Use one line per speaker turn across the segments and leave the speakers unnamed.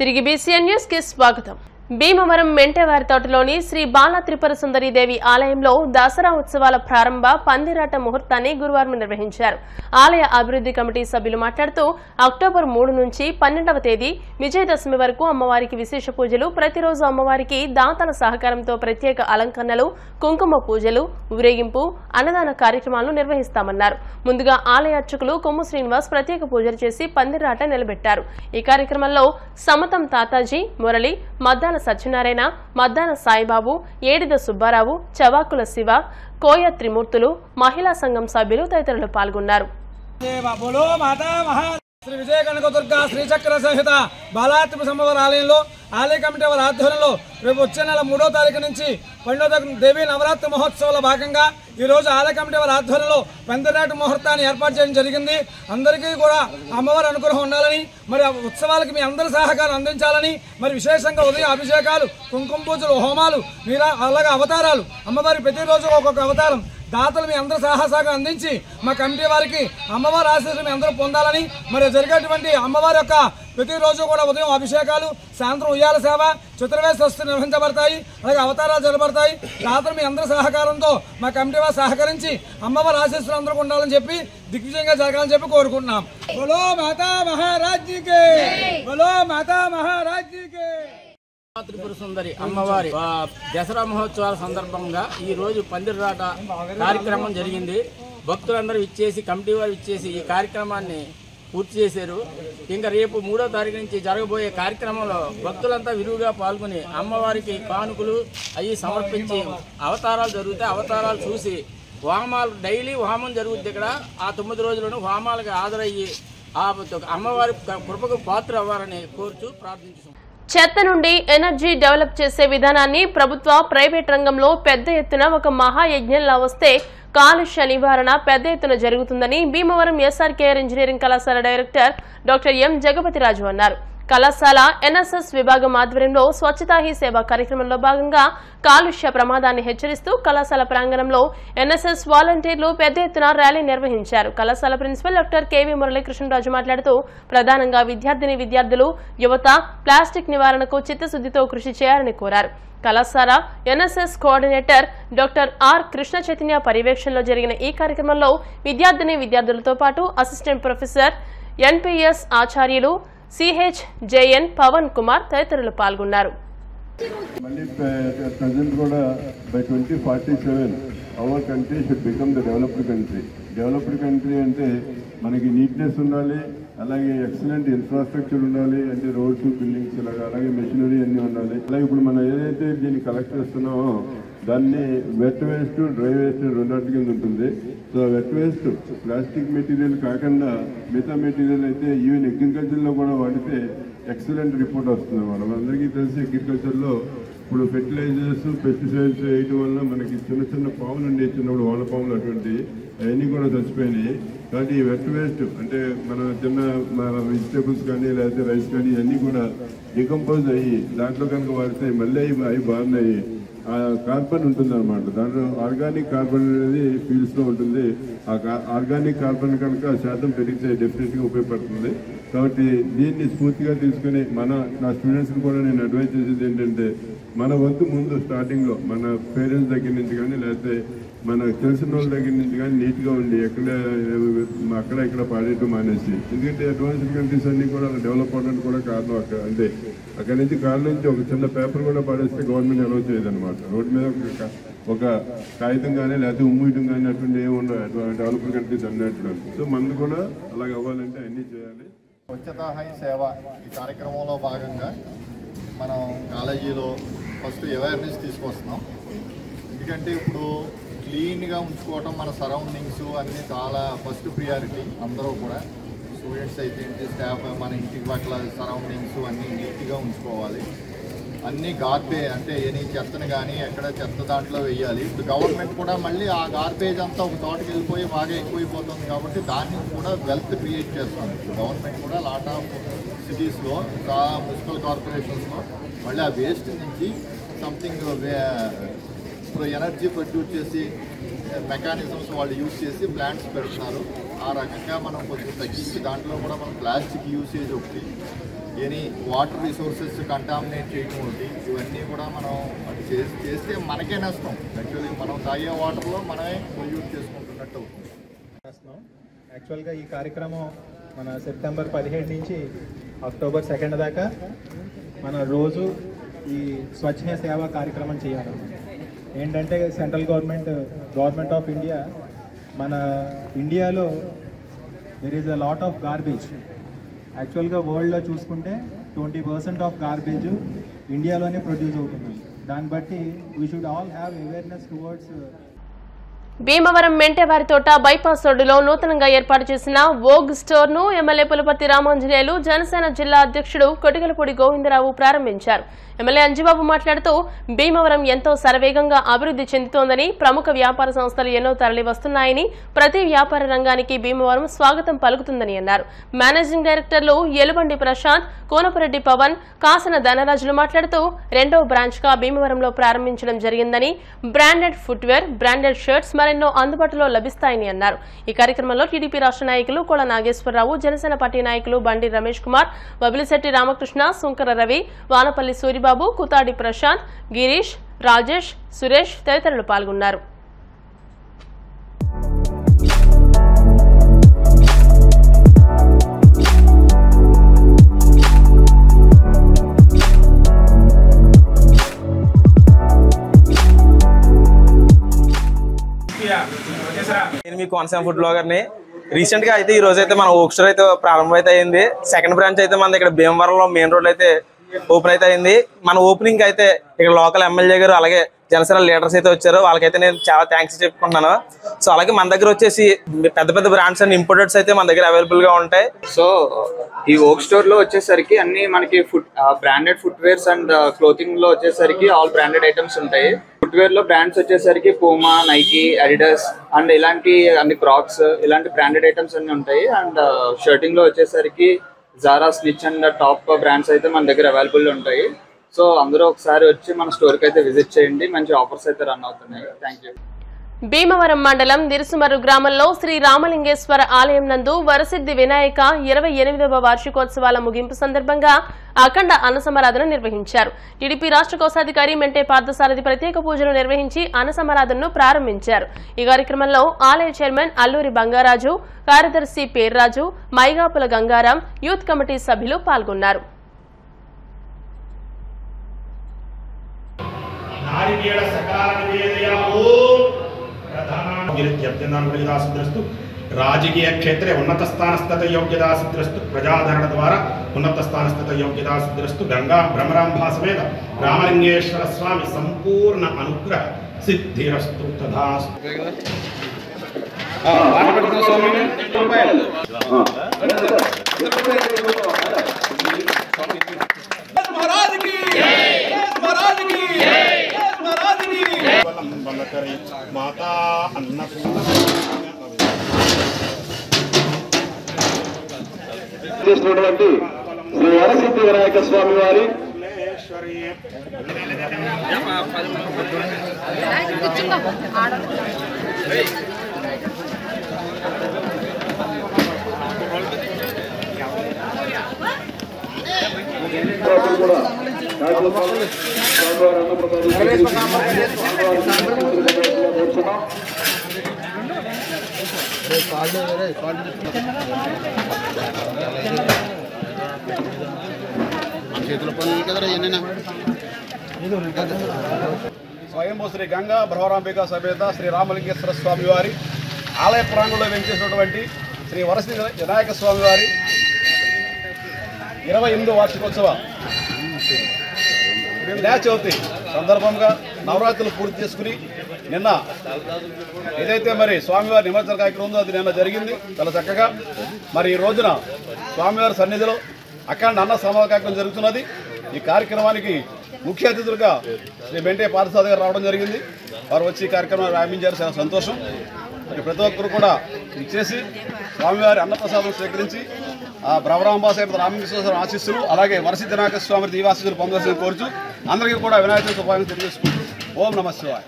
తిరిగి BCN news కి స్వాగతం. భీమవరం మెంటేవారి తోటలోని శ్రీ బాల త్రిపుర సుందరీదేవి ఆలయంలో దసరా ఉత్సవాల ప్రారంభ పందిరాట ముహూర్తాన్ని గురువారం నిర్వహించారు. ఆలయ అభివృద్ధి కమిటీ సభ్యులు మాట్లాడుతూ అక్టోబర్ 3 నుంచి 12వ తేదీ విజయదశమి వరకు అమ్మవారికి విశేష పూజలు, ప్రతిరోజు అమ్మవారికి దాతల సహకారంతో ప్రత్యేక అలంకరణలు, కుంకుమ పూజలు, ఊరేగింపు, అన్నదాన కార్యక్రమాలను నిర్వహిస్తామన్నారు. ముందుగా ఆలయ అర్చకులు కొమ్ము శ్రీనివాస్ ప్రత్యేక పూజలు చేసి పందిరాట నిలబెట్టారు. ఈ కార్యక్రమంలో సమతం తాతాజీ, మురళి, మద్దాల సత్యనారాయణ, మద్దాన సాయిబాబు, ఏడిద సుబ్బారావు, చవాకుల శివ, కోయ త్రిమూర్తులు, మహిళా సంఘం సభ్యులు తదితరులు పాల్గొన్నారు.
శ్రీ విజయ కనకదుర్గ శ్రీచక్ర సహిత బాలాత్రిపుర అమ్మవారి ఆలయంలో ఆలయ కమిటీ వారి ఆధ్వర్యంలో రేపు వచ్చే నెల 3వ తారీఖు నుంచి 12వ తారీఖు దేవీ నవరాత్రి మహోత్సవాల భాగంగా ఈ రోజు ఆలయ కమిటీ వారి ఆధ్వర్యంలో పందిరాట ముహూర్తాన్ని ఏర్పాటు చేయడం జరిగింది. అందరికీ కూడా అమ్మవారి అనుగ్రహం ఉండాలని, మరి ఉత్సవాలకు మీ అందరి సహకారం అందించాలని, మరి విశేషంగా ఉదయం అభిషేకాలు, కుంకుమ పూజలు, హోమాలు, అలాగే అవతారాలు, అమ్మవారి ప్రతిరోజు ఒక్కొక్క అవతారం దాతలు మీ అందరూ సహకారం అందించి మా కమిటీ వారికి అమ్మవారి ఆశీస్సులు మీ అందరూ పొందాలని, మరి జరిగేటువంటి అమ్మవారి యొక్క ప్రతిరోజు కూడా ఉదయం అభిషేకాలు, సాయంత్రం ఉయ్యాల సేవ, చతుర్వేద స్వస్తి నిర్వహించబడతాయి, అలాగే అవతారాలు జరగబడతాయి. దాతలు మీ అందరి సహకారంతో మా కమిటీ వారు సహకరించి అమ్మవారి ఆశీస్సులు అందరూ ఉండాలని చెప్పి దిగ్విజయంగా జరగాలని చెప్పి కోరుకుంటున్నాం. బోలో మాతా మహారాజ్కి, బోలో మాతా మహారాజ్కి.
త్రిపుర సుందరి అమ్మవారి దసరా మహోత్సవాల సందర్భంగా ఈ రోజు పందిరాట కార్యక్రమం జరిగింది. భక్తులందరూ ఇచ్చేసి, కమిటీ వారు ఇచ్చేసి ఈ కార్యక్రమాన్ని పూర్తి చేశారు. ఇంకా రేపు 3వ తారీఖు నుంచి జరగబోయే కార్యక్రమంలో భక్తులంతా విరివిగా పాల్గొని అమ్మవారికి కానుకలు అవి సమర్పించి అవతారాలు జరుగుతాయి. అవతారాలు చూసి హోమాలు, డైలీ హోమం జరుగుతుంది. ఇక్కడ ఆ 9 రోజులను హోమాలకు హాజరయ్యి ఆ అమ్మవారి కృపకు పాత్ర అవ్వాలని కోరుచూ ప్రార్థించుతున్నాం.
చెత్త నుండి ఎనర్జీ డెవలప్ చేసే విధానాన్ని ప్రభుత్వ, ప్రైవేట్ రంగంలో పెద్ద ఎత్తున ఒక మహాయజ్ఞంలా వస్తే కాలుష్య నివారణ పెద్ద ఎత్తున జరుగుతుందని భీమవరం ఎస్ఆర్కేఆర్ ఇంజనీరింగ్ కళాశాల డైరెక్టర్ డాక్టర్ ఎం జగపతిరాజు అన్నారు. కళాశాల ఎన్ఎస్ఎస్ విభాగం ఆధ్వర్యంలో స్వచ్ఛతా హీ సేవ కార్యక్రమంలో భాగంగా కాలుష్య ప్రమాదాన్ని హెచ్చరిస్తూ కళాశాల ప్రాంగణంలో ఎన్ఎస్ఎస్ వాలంటీర్లు పెద్ద ఎత్తున ర్యాలీ నిర్వహించారు. కళాశాల ప్రిన్సిపల్ డాక్టర్ కెవి మురళీకృష్ణరాజు మాట్లాడుతూ ప్రధానంగా విద్యార్థులు, యువత ప్లాస్టిక్ నివారణకు చిత్తశుద్దితో కృషి చేయాలని కోరారు. కళాశాల NSS coordinator doctor R Krishna Chaitanya పర్యవేక్షణలో జరిగిన ఈ కార్యక్రమంలో విద్యార్థులతో పాటు అసిస్టెంట్ ప్రొఫెసర్ ఎన్పిఎస్ ఆచార్యులు, సిహెచ్జేఎన్ పవన్ కుమార్ తదితరులు పాల్గొన్నారు.
మళ్ళీ ప్రెజెంట్ కూడా by 2047 our country should become the developed country. Developed country అంటే మనకి నీట్నెస్ ఉండాలి, అలాగే ఎక్సలెంట్ ఇన్ఫ్రాస్ట్రక్చర్ ఉండాలి, అంటే రోడ్స్, బిల్డింగ్స్, అలాగే మెషినరీ అన్నీ ఉండాలి. అలాగే ఇప్పుడు మనం ఏదైతే దీన్ని కలెక్ట్ చేస్తున్నామో దాన్ని వెట్ వేస్ట్, డ్రై వేస్ట్ రెండింటి కింద ఉంటుంది. So wet waste plastic material కాకుండా మిగతా మెటీరియల్ అయితే ఈవెన్ అగ్రికల్చర్లో కూడా వాడితే ఎక్సలెంట్ రిపోర్ట్ వస్తుంది అన్నమాట. మనందరికీ తెలిసి అగ్రికల్చర్లో ఇప్పుడు ఫెర్టిలైజర్స్, పెస్టిసైడ్స్ వేయటం వల్ల మనకి చిన్న పాములు ఉండే, చిన్నప్పుడు వాళ్ళ పాములు అటువంటి అవన్నీ కూడా చచ్చిపోయినాయి. కాబట్టి ఈ వెట్ వేస్ట్ అంటే మన వెజిటేబుల్స్ కానీ లేకపోతే రైస్ కానీ ఇవన్నీ కూడా డికంపోజ్ అయ్యి దాంట్లో కనుక వాడితే మళ్ళీ అవి బాగున్నాయి. కార్బన్ ఉంటుంది అనమాట. దాంట్లో ఆర్గానిక్ కార్బన్ అనేది ఫీల్డ్స్లో ఉంటుంది. ఆ ఆర్గానిక్ కార్బన్ కనుక శాతం పెరిగితే డెఫినెట్గా ఉపయోగపడుతుంది. కాబట్టి దీన్ని స్ఫూర్తిగా తీసుకుని నా స్టూడెంట్స్కి కూడా నేను అడ్వైజ్ చేసేది ఏంటంటే మన వంతు ముందు స్టార్టింగ్లో మన పేరెంట్స్ దగ్గర నుంచి కానీ లేకపోతే మన తెలిసిన వాళ్ళ దగ్గర నుంచి కానీ నీట్గా ఉండి అక్కడ ఇక్కడ పాడేయటం మానేసి, ఎందుకంటే అడ్వాన్స్డ్ కంట్రీస్ అన్నీ కూడా డెవలప్ అవడానికి కూడా కారణం అంటే అక్కడి నుంచి కాళ్ళ నుంచి ఒక చిన్న పేపర్ కూడా పాడేస్తే గవర్నమెంట్ అలౌ చేయదన్నమాట. రోడ్డు మీద ఒక కాగితం కానీ లేకపోతే ఉమ్మీయటం కానీ అటువంటి ఏముండవు డెవలప్డ్ కంట్రీస్ అన్నట్లు. సో మనకు కూడా అలాగ అవ్వాలంటే అన్నీ చేయాలి.
స్వచ్ఛతా హీ సేవ ఈ కార్యక్రమంలో భాగంగా మనం కాలేజీలో ఫస్ట్ అవేర్నెస్ తీసుకొస్తున్నాం. ఎందుకంటే ఇప్పుడు క్లీన్గా ఉంచుకోవటం, మన సరౌండింగ్స్ అన్నీ చాలా ఫస్ట్ ప్రియారిటీ. అందరూ కూడా స్టూడెంట్స్ అయితే ఏంటి, స్టాఫ్, మన ఇంటికి పట్ల సరౌండింగ్స్ అన్నీ నీట్గా ఉంచుకోవాలి. అన్నీ గార్బేజ్ అంటే ఎనీ చెత్తను కానీ ఎక్కడ చెత్త దాంట్లో వేయాలి. ఇప్పుడు గవర్నమెంట్ కూడా మళ్ళీ ఆ గార్బేజ్ అంతా ఒక తోటకి వెళ్ళిపోయి బాగా ఎక్కువైపోతుంది కాబట్టి దాన్ని కూడా వెల్త్ క్రియేట్ చేస్తుంది. గవర్నమెంట్ కూడా లాట్ ఆఫ్ సిటీస్లో, మున్సిపల్ కార్పొరేషన్స్లో మళ్ళీ ఆ వేస్ట్ నుంచి సంథింగ్ ఎనర్జీ ప్రొడ్యూస్ చేసి మెకానిజమ్స్ వాళ్ళు యూజ్ చేసి ప్లాంట్స్ పెడుతున్నారు. ఆ రకంగా మనం కొంచెం తగ్గించి దాంట్లో కూడా మనం ప్లాస్టిక్ యూసేజ్ ఒకటి ఎనీ వాటర్ రిసోర్సెస్ కంటామినేట్ చేయడం ఒకటి, ఇవన్నీ కూడా మనం అది చేస్తే మనకే నష్టం. యాక్చువల్లీ మనం తాగే వాటర్లో మనమే పొల్యూట్ చేసుకుంటున్నట్టు అవుతుంది.
యాక్చువల్గా ఈ కార్యక్రమం మన సెప్టెంబర్ 17 నుంచి అక్టోబర్ 2 దాకా మన రోజు ఈ స్వచ్ఛ సేవ కార్యక్రమం చేయాలి. ఏంటంటే సెంట్రల్ గవర్నమెంట్ ఆఫ్ ఇండియా, మన ఇండియాలో there is a lot of garbage. యాక్చువల్గా వరల్డ్లో చూసుకుంటే 20% ఆఫ్ గార్బేజ్ ఇండియాలోనే ప్రొడ్యూస్ అవుతుంది. దాన్ని బట్టి we should all have awareness towards.
Bhimavaram మెంటేవారితోట బైపాస్ రోడ్డులో నూతనంగా ఏర్పాటు చేసిన వోగ్ స్టోర్ ను ఎమ్మెల్యే పులపర్తి రామాంజనేయులు జనసేన జిల్లా అధ్యక్షుడు కొటిగలపూడి గోవిందరావు ప్రారంభించారు. ఎమ్మెల్యే అంజిబాబు మాట్లాడుతూ భీమవరం ఎంతో శరవేగంగా అభివృద్ధి చెందుతోందని, ప్రముఖ వ్యాపార సంస్థలు ఎన్నో తరలి వస్తున్నాయని, ప్రతి వ్యాపార రంగానికి భీమవరం స్వాగతం పలుకుతుందని అన్నారు. మేనేజింగ్ డైరెక్టర్లు ఎలుబండి ప్రశాంత్, కోనపరెడ్డి పవన్, కాసన ధనరాజులు మాట్లాడుతూ రెండో బ్రాంచ్ గా భీమవరంలో ప్రారంభించడం జరిగిందని, బ్రాండెడ్ ఫుట్వేర్, బ్రాండెడ్ షర్ట్స్ మరెన్నో అందుబాటులో లభిస్తాయని అన్నారు. ఈ కార్యక్రమంలో టీడీపీ రాష్ట్ర నాయకులు కోల నాగేశ్వరరావు, జనసేన పార్టీ నాయకులు బండి రమేష్ కుమార్, బబిలిశెట్టి రామకృష్ణ, సుంకర రవి, వానపల్లి సూరిబాబు, కుతాడి ప్రశాంత్, గిరీష్, రాజేష్, సురేష్ తదితరులు పాల్గొన్నారు.
నేను మీ కోనసీమ ఫుడ్ బ్లాగర్ని. రీసెంట్ గా అయితే ఈ రోజు అయితే మన ఓక్ స్టోర్ అయితే ప్రారంభం అయితే అయింది. సెకండ్ బ్రాంచ్ అయితే మన ఇక్కడ భీమవరంలో మెయిన్ రోడ్ అయితే ఓపెన్ అయితే అయింది. మన ఓపెనింగ్ అయితే ఇక్కడ లోకల్ ఎమ్మెల్యే గారు అలాగే జనసేన లీడర్స్ అయితే వచ్చారు. వాళ్ళకైతే నేను చాలా థ్యాంక్స్ చెప్పుకుంటున్నాను. సో అలాగే మన దగ్గర వచ్చేసి పెద్ద పెద్ద బ్రాండ్స్ అండ్ ఇంపోర్టెడ్స్ అయితే మన దగ్గర అవైలబుల్ గా ఉంటాయి.
సో ఈ ఓక్ స్టోర్ లో వచ్చేసరికి అన్ని మనకి బ్రాండెడ్ ఫుట్వేర్స్ అండ్ క్లోతింగ్ లో వచ్చేసరికి ఆల్ బ్రాండెడ్ ఐటమ్స్ ఉంటాయి. ఫుట్వేర్ లో బ్రాండ్స్ వచ్చేసరికి పూమా, నైకీ, అడిడాస్ అండ్ ఇలాంటి అన్ని క్రాక్స్ ఇలాంటి బ్రాండెడ్ ఐటమ్స్ అన్ని ఉంటాయి. అండ్ షర్టింగ్ లో వచ్చేసరికి Zara, snitch and top brands అయితే మన దగ్గర అవైలబుల్ ఉంటాయి. సో అందరూ ఒకసారి వచ్చి మన స్టోర్కి అయితే విజిట్ చేయండి. మంచి ఆఫర్స్ అయితే రన్ అవుతున్నాయి. Thank you.
భీమవరం మండలం దిరుసుమర్రు గ్రామంలో శ్రీ రామలింగేశ్వర ఆలయం నందు వరసిద్ధి వినాయక 28వ వార్షికోత్సవాల ముగింపు సందర్భంగా అఖండ అన్నసమారాధన నిర్వహించారు. టీడీపీ రాష్ట్ర కోశాధికారి మెంటే పార్థసారథి ప్రత్యేక పూజలు నిర్వహించి అన్నసమారాధనను ప్రారంభించారు. ఈ కార్యక్రమంలో ఆలయ చైర్మన్ అల్లూరి బంగారాజు, కార్యదర్శి పేర్రాజు, మైగాపుల గంగారాం, యూత్ కమిటీ సభ్యులు పాల్గొన్నారు.
రాజకీయ క్షేత్రే ఉన్నత స్థానస్థిత యోగ్యతా సిద్ధిరస్తు, ప్రజాదరణ ద్వారా ఉన్నత స్థానస్థిత యోగ్యతా సిద్ధిరస్తు. గంగా భ్రమరాంభా సమేత రామలింగేశ్వర స్వామి సంపూర్ణ అనుగ్రహ సిద్ధిరస్తు. తథాస్తు. మాతా
చేసినటువంటి శ్రీ వరసిద్ధి వినాయక స్వామి వారి కూడా
స్వయంభూ శ్రీ గంగా భ్రమరాంబిక సమేత శ్రీ రామలింగేశ్వర స్వామి వారి ఆలయ ప్రాంగణంలో వెంచేసినటువంటి శ్రీ వరసిద్ధి వినాయక స్వామి వారి 28వ వార్షికోత్సవ వినాయక చవితి సందర్భంగా నవరాత్రులు పూర్తి చేసుకుని నిన్న ఏదైతే మరి స్వామివారి నిమజ్జన కార్యక్రమం ఉందో అది నిన్న జరిగింది చాలా చక్కగా. మరి ఈ రోజున స్వామివారి సన్నిధిలో అఖండ అన్న సమావేశ కార్యక్రమం జరుగుతున్నది. ఈ కార్యక్రమానికి ముఖ్య అతిథులుగా శ్రీ మెంటే పార్థసారథి గారు రావడం జరిగింది. వారు వచ్చి ఈ కార్యక్రమాన్ని ప్రారంభించారు. చాలా సంతోషం. మరి ప్రతి ఒక్కరు కూడా ఇచ్చేసి స్వామివారి అన్నప్రసాదం స్వీకరించి ఆ భ్రమరాంబాసేపు రామలింగేశ్వర ఆశీస్సులు అలాగే వరసిద్ధి వినాయక స్వామి దీవాశీస్సులు పొందాల్సిన కోరుచు అందరికీ కూడా వినాయక శుభాకాంక్షలు తెలియజేసుకుంటూ ఓం నమః శివాయ.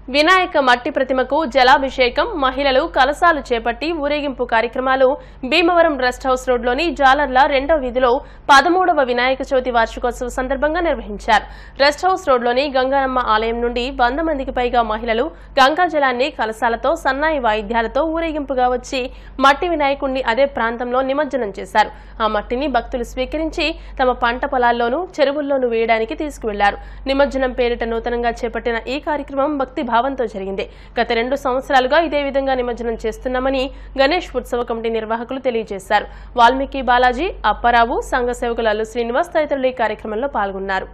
వినాయక మట్టి ప్రతిమకు జలాభిషేకం, మహిళలు కలశాలు చేపట్టి ఊరేగింపు కార్యక్రమాలు భీమవరం రెస్ట్ హౌస్ రోడ్లోని జాలర్ల 2వ వీధిలో 13వ వినాయక చవితి వార్షికోత్సవ సందర్భంగా నిర్వహించారు. రెస్ట్ హౌస్ రోడ్లోని గంగానమ్మ ఆలయం నుండి 100 మందికి పైగా మహిళలు గంగా జలాన్ని కలశాలతో, సన్నాయి వాయిద్యాలతో ఊరేగింపుగా వచ్చి మట్టి వినాయకుడిని అదే ప్రాంతంలో నిమజ్జనం చేశారు. ఆ మట్టిని భక్తులు స్వీకరించి తమ పంట పొలాల్లోనూ, చెరువుల్లోనూ వేయడానికి తీసుకువెళ్లారు. నిమజ్జనం పేరిట నూతనంగా చేపట్టిన ఈ కార్యక్రమం భక్తి భావంతో జరిగింది. గత 2 సంవత్సరాలుగా ఇదే విధంగా నిమజ్జనం చేస్తున్నామని గణేష్ ఉత్సవ కమిటీ నిర్వాహకులు తెలియజేశారు. వాల్మీకి బాలాజీ, అప్పారావు, సంఘ సేవకులు అల్లు శ్రీనివాస్ తదితరులు ఈ కార్యక్రమంలో పాల్గొన్నారు.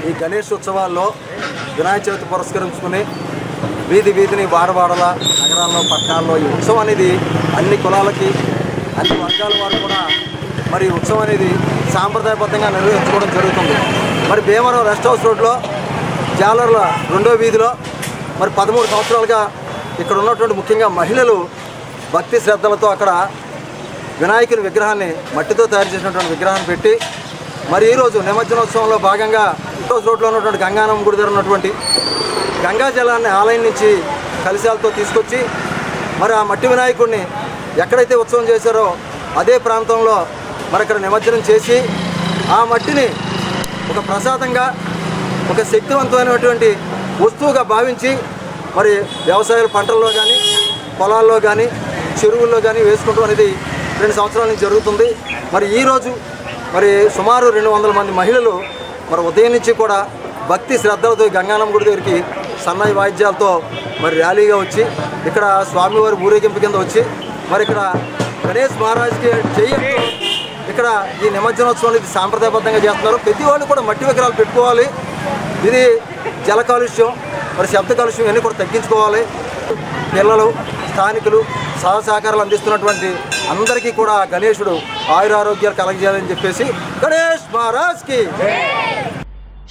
ఈ గణేష్ ఉత్సవాల్లో వినాయక చవితి పురస్కరించుకుని వీధి వీధిని వాడవాడల నగరాల్లో, పట్టణాల్లో ఈ ఉత్సవం అనేది అన్ని కులాలకి, అన్ని వర్గాల వారు కూడా మరి ఉత్సవం అనేది సాంప్రదాయబద్ధంగా నిర్వహించుకోవడం జరుగుతుంది. మరి భీమవరం రెస్ట్ హౌస్ రోడ్లో జాలర్ల 2వ వీధిలో మరి 13 సంవత్సరాలుగా ఇక్కడ ఉన్నటువంటి ముఖ్యంగా మహిళలు భక్తి శ్రద్ధలతో అక్కడ వినాయకుని విగ్రహాన్ని మట్టితో తయారు చేసినటువంటి విగ్రహాన్ని పెట్టి మరి ఈరోజు నిమజ్జనోత్సవంలో భాగంగా రోడ్లో ఉన్నటువంటి గంగానమ్మ గుడి దగ్గర ఉన్నటువంటి గంగా జలాన్ని ఆలయం నుంచి కలశాలతో తీసుకొచ్చి మరి ఆ మట్టి వినాయకుడిని ఎక్కడైతే ఉత్సవం చేశారో అదే ప్రాంతంలో మరి అక్కడ నిమజ్జనం చేసి ఆ మట్టిని ఒక ప్రసాదంగా, ఒక శక్తివంతమైనటువంటి వస్తువుగా భావించి మరి వ్యవసాయ పంటల్లో కానీ, పొలాల్లో కానీ, చెరువుల్లో కానీ వేసుకుంటాం అనేది 2 సంవత్సరాల నుంచి జరుగుతుంది. మరి ఈరోజు మరి సుమారు 200 మంది మహిళలు మరి ఉదయం నుంచి కూడా భక్తి శ్రద్ధలతో గంగానమ్మ గుడి దగ్గరికి సన్నాయి వాయిద్యాలతో మరి ర్యాలీగా వచ్చి ఇక్కడ స్వామివారి ఊరేగింపు కింద వచ్చి మరి ఇక్కడ గణేష్ మహారాజ్కి చెయ్యంతో ఇక్కడ ఈ నిమజ్జనోత్సవం అనేది సాంప్రదాయబద్ధంగా చేస్తున్నారు. ప్రతి వాళ్ళు కూడా మట్టి విగ్రహాలు పెట్టుకోవాలి. ఇది జల కాలుష్యం, మరి శబ్ద కాలుష్యం ఇవన్నీ కూడా తగ్గించుకోవాలి. పిల్లలు, స్థానికులు సహకారాలు అందిస్తున్నటువంటి అందరికీ కూడా గణేశుడు ఆయురారోగ్యాలు కలగజేయాలని చెప్పేసి గణేష్ మహారాజ్కి.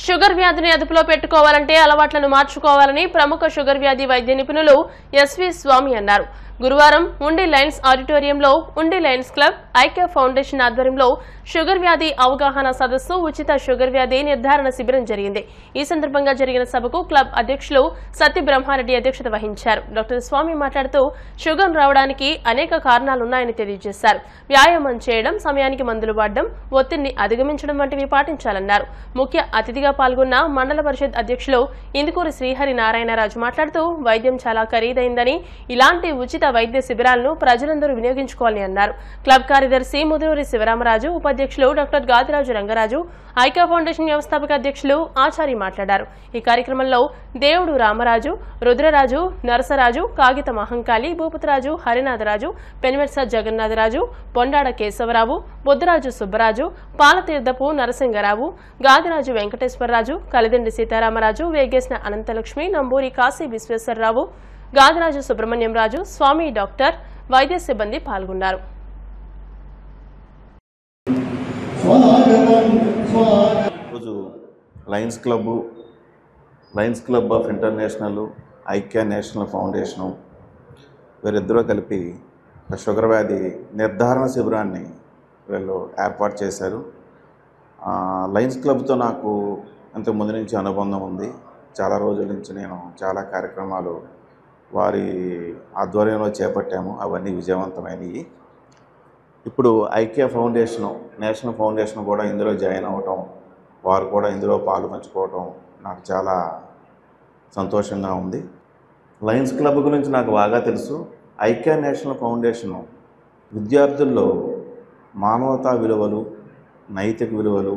షుగర్ వ్యాధిని అదుపులో పెట్టుకోవాలంటే అలవాట్లను మార్చుకోవాలని ప్రముఖ షుగర్ వ్యాధి వైద్య నిపుణులు ఎస్వి స్వామి అన్నారు. గురువారం ఉండి లయన్స్ ఆడిటోరియంలో ఉండి లయన్స్ క్లబ్, ఐక్య ఫౌండేషన్ ఆధ్వర్యంలో షుగర్ వ్యాధి అవగాహన సదస్సు, ఉచిత షుగర్ వ్యాధి నిర్ధారణ శిబిరం జరిగింది. ఈ సందర్భంగా జరిగిన సభకు క్లబ్ అధ్యక్షులు సత్య బ్రహ్మారెడ్డి అధ్యక్షత వహించారు. డాక్టర్ స్వామి మాట్లాడుతూ షుగర్ రావడానికి అనేక కారణాలున్నాయని తెలియజేశారు. వ్యాయామం చేయడం, సమయానికి మందులు వాడడం, ఒత్తిడిని అధిగమించడం వంటివి పాటించాలన్నారు. ముఖ్య అతిథిగా పాల్గొన్న మండల పరిషత్ అధ్యక్షులు ఇందుకూరి శ్రీహరి నారాయణరాజు మాట్లాడుతూ వైద్యం చాలా ఖరీదైందని, ఇలాంటి ఉచిత వైద్య శిబిరాలను ప్రజలందరూ వినియోగించుకోవాలని అన్నారు. క్లబ్ కార్యదర్శి ముదునూరి శివరామరాజు, ఉపాధ్యక్షులు డాక్టర్ గాదిరాజు రంగరాజు, ఐక్య ఫౌండేషన్ వ్యవస్థాపక అధ్యక్షులు ఆచారి మాట్లాడారు. ఈ కార్యక్రమంలో దేవుడు రామరాజు, రుద్రరాజు, నరసరాజు, కాగిత మహంకాళి, భూపతిరాజు, హరినాథరాజు, పెనుమెర్స జగన్నాథరాజు, పొండాడ కేశవరావు, బుద్ధరాజు సుబ్బరాజు, పాలతీర్థపు నరసింగరావు, గాదిరాజు వెంకటేశ్వరరాజు, కలిదిండి సీతారామరాజు, వేగేసిన అనంతలక్ష్మి, నంబూరి కాశీ విశ్వేశ్వరరావు, గాదిరాజు సుబ్రహ్మణ్యం రాజు, స్వామి డాక్టర్, వైద్య సిబ్బంది పాల్గొన్నారు.
రోజు లయన్స్ క్లబ్ ఆఫ్ ఇంటర్నేషనల్, ఐక్య నేషనల్ ఫౌండేషను వీరిద్దరూ కలిపి షుగర్ వ్యాధి నిర్ధారణ శిబిరాన్ని వీళ్ళు ఏర్పాటు చేశారు. లయన్స్ క్లబ్తో నాకు అంతకుముందు నుంచి అనుబంధం ఉంది. చాలా రోజుల నుంచి నేను చాలా కార్యక్రమాలు వారి ఆధ్వర్యంలో చేపట్టాము. అవన్నీ విజయవంతమైనవి. ఇప్పుడు ఐక్య ఫౌండేషను, నేషనల్ ఫౌండేషన్ కూడా ఇందులో జాయిన్ అవ్వటం, వారు కూడా ఇందులో పాలు పంచుకోవటం నాకు చాలా సంతోషంగా ఉంది. లయన్స్ క్లబ్ గురించి నాకు బాగా తెలుసు. ఐక్య నేషనల్ ఫౌండేషను విద్యార్థుల్లో మానవతా విలువలు, నైతిక విలువలు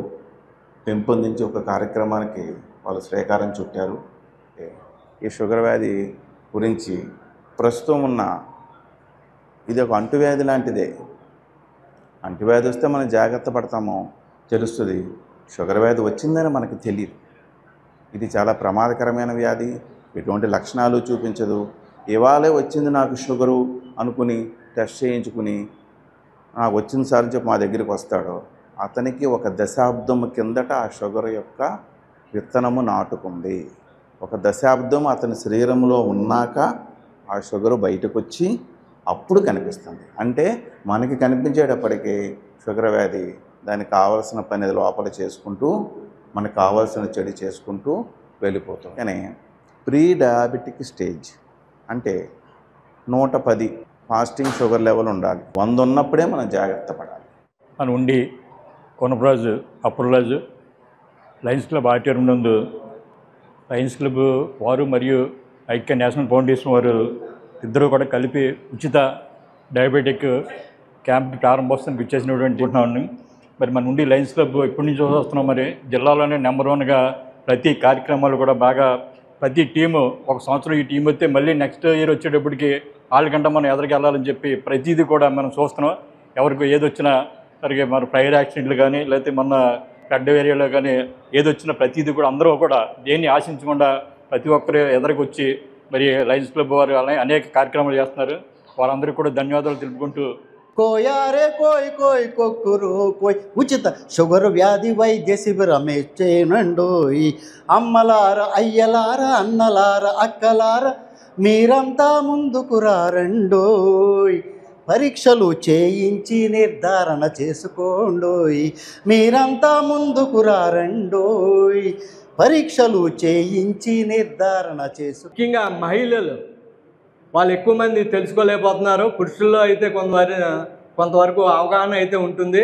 పెంపొందించి ఒక కార్యక్రమానికి వాళ్ళు శ్రీకారం చుట్టారు. ఈ షుగర్ వ్యాధి గురించి ప్రస్తుతం ఉన్న ఇది ఒక అంటువ్యాధి లాంటిదే. అంటువ్యాధి వస్తే మనం జాగ్రత్త పడతామో తెలుస్తుంది, షుగర్ వ్యాధి వచ్చిందని మనకు తెలియదు. ఇది చాలా ప్రమాదకరమైన వ్యాధి, ఎటువంటి లక్షణాలు చూపించదు. ఇవాళే వచ్చింది నాకు షుగరు అనుకుని టెస్ట్ చేయించుకుని నాకు వచ్చింది సార్ అని చెప్పి మా దగ్గరికి వస్తాడో అతనికి ఒక దశాబ్దం కిందట ఆ షుగర్ యొక్క విత్తనము నాటుకుంది. ఒక దశాబ్దం అతని శరీరంలో ఉన్నాక ఆ షుగరు బయటకు వచ్చి అప్పుడు కనిపిస్తుంది. అంటే మనకి కనిపించేటప్పటికీ షుగర్ వ్యాధి దానికి కావాల్సిన పని లోపల చేసుకుంటూ మనకు కావాల్సిన చెడు చేసుకుంటూ వెళ్ళిపోతుంది. కానీ ప్రీ డయాబెటిక్ స్టేజ్ అంటే 110 ఫాస్టింగ్ షుగర్ లెవెల్ ఉండాలి. 100 ఉన్నప్పుడే మనం జాగ్రత్త పడాలి.
మన ఉండి కొనప్రాజు అప్రోరాజు లయన్స్ క్లబ్ ఆడిటోరియం నందు లయన్స్ క్లబ్ వారు మరియు ఐక్య నేషనల్ ఫౌండేషన్ వారు ఇద్దరు కూడా కలిపి ఉచిత డయాబెటిక్ క్యాంప్ ప్రారంభోత్సవానికి ఇచ్చేసినటువంటి మరి మన ఉండి లయన్స్ క్లబ్ ఎప్పటి నుంచి వస్తున్నాం. మరి జిల్లాలోనే నెంబర్ 1గా ప్రతి కార్యక్రమాలు కూడా బాగా ప్రతి టీము ఒక సంవత్సరం ఈ టీం వస్తే మళ్ళీ నెక్స్ట్ ఇయర్ వచ్చేటప్పటికి వాళ్ళకంటే మనం ఎదరికెళ్ళాలని చెప్పి ప్రతిదీ కూడా మనం చూస్తున్నాం. ఎవరికి ఏదొచ్చినా సరిగ్గా మన ఫైర్ యాక్సిడెంట్లు కానీ లేకపోతే మన గడ్డ ఏరియాలో కానీ ఏదొచ్చినా ప్రతిదీ కూడా అందరూ కూడా దేన్ని ఆశించకుండా ప్రతి ఒక్కరు ఎదరికి వచ్చి మరి లయన్స్ క్లబ్ వారు అనేక కార్యక్రమాలు చేస్తున్నారు. వారందరికీ కూడా ధన్యవాదాలు తెలుపుకుంటూ
కోయారే కోయ్ కోయ్ కొక్కురు కోయ్ ఉచిత షుగర్ వ్యాధి వైద్య శిబిరమే చేనండోయ్. అమ్మలార అయ్యలార అన్నలార అక్కలార మీరంతా ముందుకు రారండోయ్. పరీక్షలు చేయించి నిర్ధారణ చేసుకోండోయ్. మీరంతా ముందుకు రారండోయ్. పరీక్షలు చేయించి నిర్ధారణ
ముఖ్యంగా మహిళలు వాళ్ళు ఎక్కువ మంది తెలుసుకోలేకపోతున్నారు. పురుషుల్లో అయితే కొంతవరకు అవగాహన అయితే ఉంటుంది,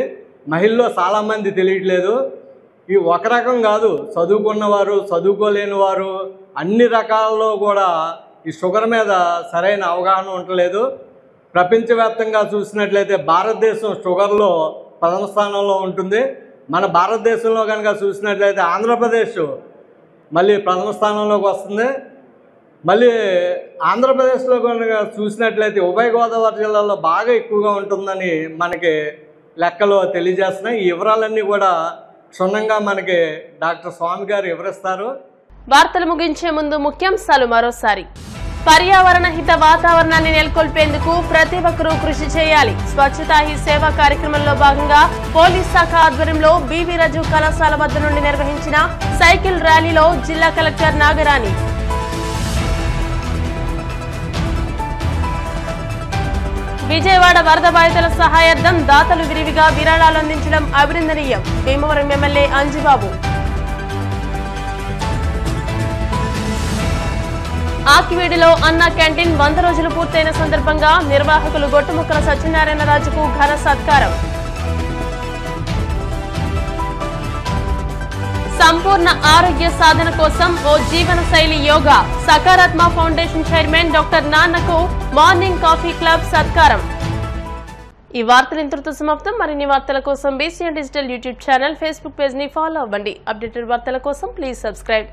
మహిళల్లో చాలామంది తెలియట్లేదు. ఈ ఒక రకం కాదు, చదువుకున్నవారు చదువుకోలేని వారు అన్ని రకాలలో కూడా ఈ షుగర్ మీద సరైన అవగాహన ఉండలేదు. ప్రపంచవ్యాప్తంగా చూసినట్లయితే భారతదేశం షుగర్లో 10వ స్థానంలో ఉంటుంది. మన భారతదేశంలో కనుక చూసినట్లయితే ఆంధ్రప్రదేశ్ మళ్ళీ 10వ స్థానంలోకి వస్తుంది. మళ్ళీ ఆంధ్రప్రదేశ్లో కనుక చూసినట్లయితే ఉభయ గోదావరి జిల్లాలో బాగా ఎక్కువగా ఉంటుందని మనకి లెక్కలు తెలియజేస్తున్నాయి. ఈ వివరాలన్నీ కూడా క్షుణ్ణంగా మనకి డాక్టర్ స్వామి గారు వివరిస్తారు.
వార్తలు ముగించే ముందు ముఖ్యాంశాలు మరోసారి. పర్యావరణ హిత వాతావరణాన్ని నెలకొల్పేందుకు ప్రతి ఒక్కరూ కృషి చేయాలి. స్వచ్ఛతా హీ సేవ కార్యక్రమంలో భాగంగా పోలీస్ శాఖ ఆధ్వర్యంలో బీవీ రాజు కళాశాల వద్ద నుండి నిర్వహించిన సైకిల్ ర్యాలీలో జిల్లా కలెక్టర్ నాగరాణి. విజయవాడ వరద బాధితుల సహాయార్థం దాతలు విరివిగా విరాళాలు అందించడం అభినందనీయం. భీమవరం ఎమ్మెల్యే అంజిబాబు. ఆకివీడిలో అన్నా క్యాంటీన్ 100 రోజులు పూర్తయిన సందర్భంగా నిర్వాహకులు గొట్టుముక్కల సత్యనారాయణరాజుకు ఘన సత్కారం. సంపూర్ణ ఆరోగ్య సాధన కోసం ఓ జీవన శైలి యోగా. సకారాత్మ ఫౌండేషన్ చైర్మన్ డాక్టర్ నాన్నకు మార్నింగ్ కాఫీ క్లబ్ సత్కారం. ఈ వార్తలు ఇంతటితో సమాప్తం. మరిన్ని వార్తల కోసం BCN digital YouTube channel, Facebook page ని ఫాలో అవ్వండి. అప్డేటెడ్ వార్తల కోసం ప్లీజ్ సబ్స్క్రైబ్.